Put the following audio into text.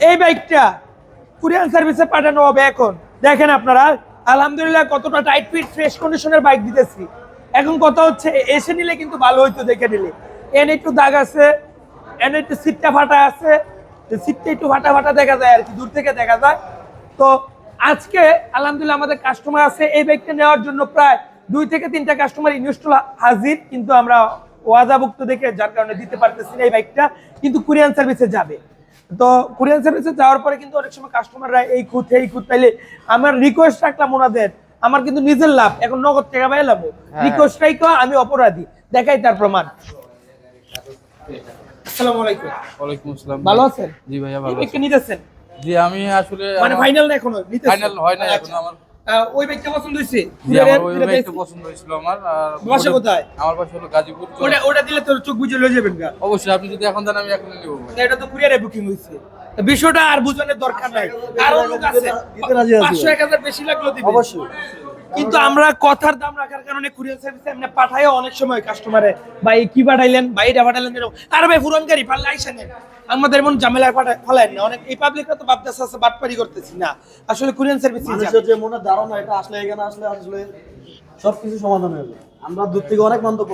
এই বাইকটা কুরিয়ার সার্ভিসে পাঠানো হবে এখন। দেখেন আপনারা আলহামদুলিল্লাহ কতটা টাইট ফিট ফ্রেশ কন্ডিশনের বাইক দিতেছি। এখন কথা হচ্ছে এসে নিলে কিন্তু ভালো হইতো, দেখে নিলে এনে একটু দাগ আছে, এনে একটু সিটটা ফাটা আছে, সিটটা একটু ফাটা ফাটা দেখা যায় আর কি, দূর থেকে দেখা যায়। তো আজকে আলহামদুলিল্লাহ আমাদের কাস্টমার আছে এই বাইকটা নেওয়ার জন্য, প্রায় 2 থেকে 3টা কাস্টমার ইনস্টল হাজির, কিন্তু আমরা ওয়াদাভুক্ত দেখে যার কারণে দিতে পারতেছি না এই বাইকটা, কিন্তু কুরিয়ার সার্ভিসে যাবে। তো কুরিয়ার সার্ভিসে যাওয়ার পরে কিন্তু অনেক সময় কাস্টমাররা এই খুঁত পাইলে আমার রিকোয়েস্ট রাখলাম ওনাদের, আমার কিন্তু নিজের লাভ, এখন নগদ টাকা পাইলাম, রিকোয়েস্ট রাখো আমি অপরাধী, দেখাই তার প্রমাণ। আসসালামু আলাইকুম। ওয়ালাইকুম আসসালাম। ভালো আছেন? জি ভাইয়া ভালো আছি। নিতেছেন? জি আমি আসলে মানে ফাইনাল না এখনো? ফাইনাল হয় না এখনো আমার। ওই বাইকটা পছন্দ হইছে? জি আমার ওই বাইকটা পছন্দ হয়েছিল আমার। আর বাসা কোথায়? আমার বাসা হলো গাজীপুর। ওটা দিলে তোর চোখ বুঝে লয়ে যাবেন গা। অবশ্যই আপনি যদি এখন দেন আমি এখন নিব। এটা তো কুরিয়ারে বুকিং হইছে, বিষয়টা আর বুঝানোর দরকার নাই। আর লোক আছে 500-1000 বেশি লাগলো দিবে অবশ্যই, কিন্তু আমরা কথার দাম রাখার কারণে কুরিয়ার সার্ভিসে এমনি পাঠায় অনেক সময় কাস্টমারে, ভাই কি পাঠাইলেন, ভাই এটা পাঠাইলেন, আর ভাই পুরান গাড়ি পারলে আইসা নেন, আমাদের এমন ঝামেলায় ফেলায় না। অনেক এই পাবলিকরা তো ভাবতেছে আছে বাটপারি করতেছি না, আসলে কুরিয়ার সার্ভিস মানুষের যে মনে ধারণা, এটা আসলে এখানে আসলে সবকিছু সমাধান হয়ে যাবে। আমরা দূর থেকে অনেক মন্তব্য